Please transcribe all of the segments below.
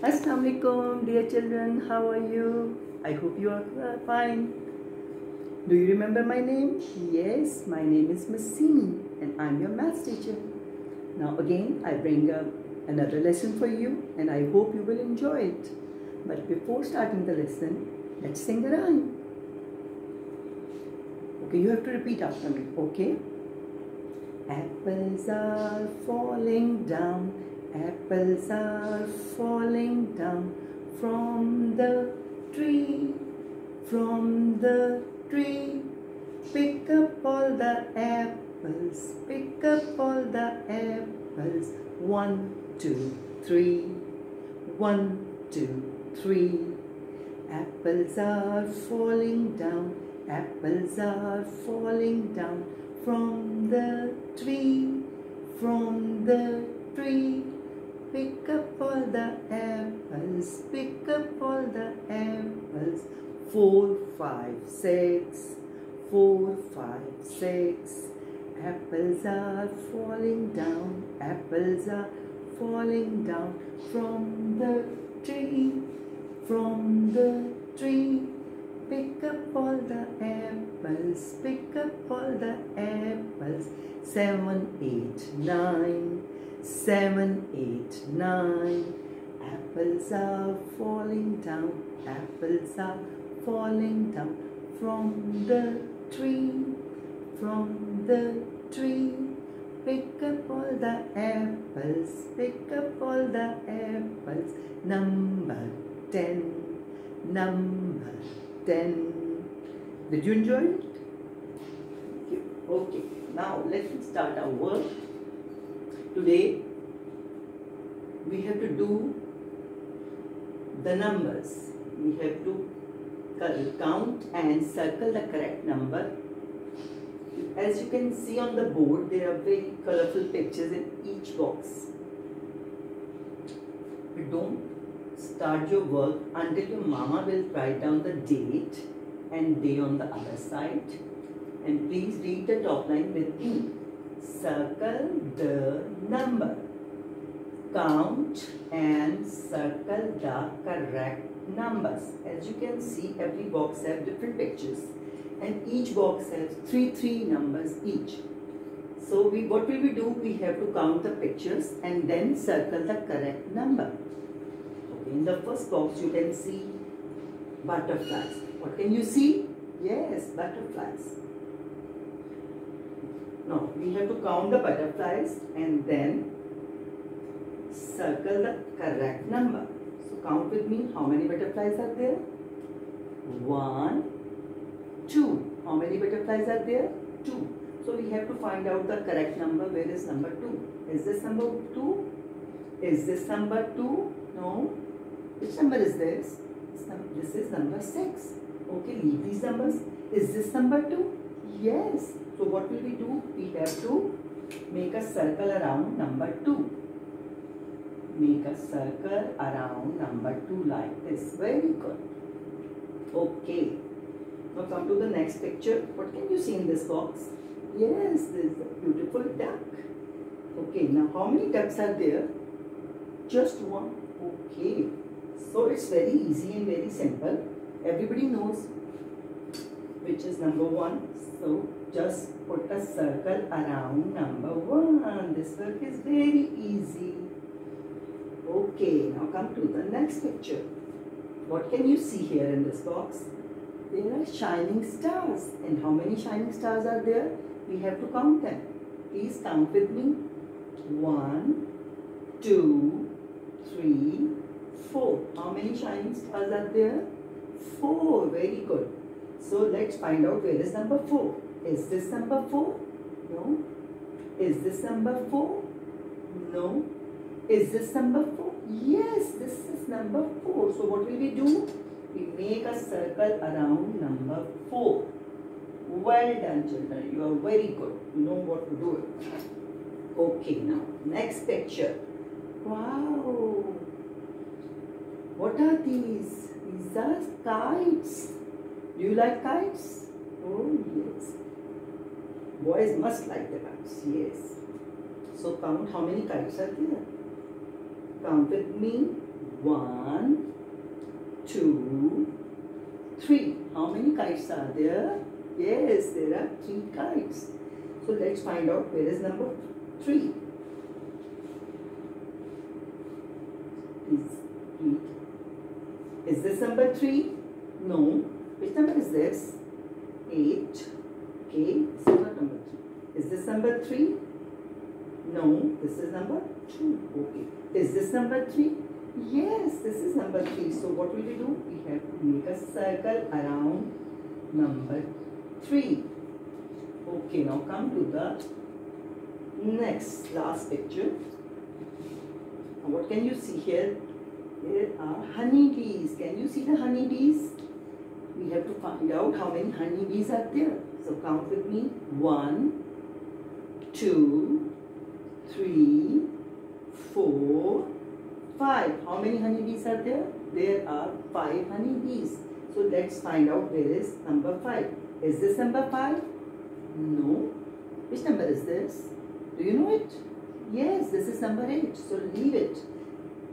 Assalamualaikum, dear children. How are you? I hope you are fine. Do you remember my name? Yes, my name is Miss Simi and I'm your maths teacher. Now again, I bring up another lesson for you and I hope you will enjoy it. But before starting the lesson, let's sing the rhyme. Okay, you have to repeat after me, okay? Apples are falling down, apples are falling down from the tree, from the tree. Pick up all the apples, pick up all the apples. 1, 2, 3, 1, 2, 3. Apples are falling down, apples are falling down from the tree, from the tree. Pick up all the apples, pick up all the apples. 4, 5, 6, 4, 5, 6. Apples are falling down, apples are falling down from the tree, from the tree. Pick up all the apples, pick up all the apples. 7, 8, 9, 7, 8, 9. Apples are falling down, apples are falling down from the tree, from the tree. Pick up all the apples, pick up all the apples. Number 10, number 10. Did you enjoy it? Okay, now let's start our work. Today we have to do the numbers. We have to count and circle the correct number. As you can see on the board, there are very colorful pictures in each box. But don't start your work until your mama will write down the date and day on the other side. And please read the top line with me. Circle the number. Count and circle the correct numbers. As you can see, every box has different pictures and each box has three numbers each. So what will we do? We have to count the pictures and then circle the correct number. Okay, in the first box you can see butterflies. What can you see? Yes, butterflies. Now we have to count the butterflies and then circle the correct number. So count with me. How many butterflies are there? 1, 2. How many butterflies are there? 2. So we have to find out the correct number. Where is number 2? Is this number 2? Is this number 2? No. Which number is this? This is number 6. Okay, leave these numbers. Is this number 2? Yes. So what will we do? We have to make a circle around number 2. Make a circle around number 2 like this. Very good. Okay. Now come to the next picture. What can you see in this box? Yes, there is a beautiful duck. Okay, now how many ducks are there? Just one. Okay. So it's very easy and very simple. Everybody knows which is number 1. So just put a circle around number 1. This work is very easy. Okay, now come to the next picture. What can you see here in this box? There are shining stars. And how many shining stars are there? We have to count them. Please count with me. 1, 2, 3, 4. How many shining stars are there? 4. Very good. So let's find out where is number 4. Is this number 4? No. Is this number 4? No. Is this number 4? Yes, this is number 4. So what will we do? We make a circle around number 4. Well done, children. You are very good. You know what to do. Okay, now next picture. Wow. What are these? These are kites. Do you like kites? Oh yes. Boys must like the kites. Yes. So count how many kites are there. Count with me. 1, 2, 3. How many kites are there? Yes, there are 3 kites. So let's find out where is number 3. Please read. Is this number 3? No. Which number is this? 8. Okay, this is not number 3. Is this number 3? No, this is number 2. Okay. Is this number 3? Yes, this is number 3. So what will we do? We have to make a circle around number 3. Okay, now come to the last picture. Now what can you see here? There are honeybees. Can you see the honeybees? We have to find out how many honeybees are there. So count with me. 1, 2, 3, 4, 5. How many honeybees are there? There are 5 honeybees. So let's find out where is number 5. Is this number 5? No. Which number is this? Do you know it? Yes, this is number 8. So leave it.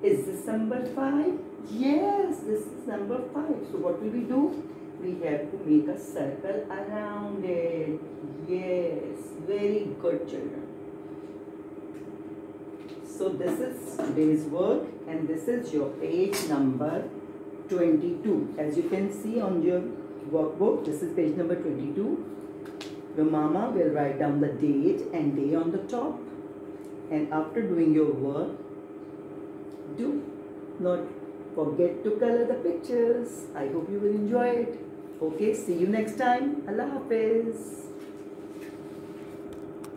Is this number 5? Yes, this is number 5. So what will we do? We have to make a circle around it. Yes, very good, children. So this is today's work, and this is your page number 22. As you can see on your workbook, this is page number 22. Your mama will write down the date and day on the top. And after doing your work, do not forget to color the pictures. I hope you will enjoy it. Okay, see you next time. Allah Hafiz.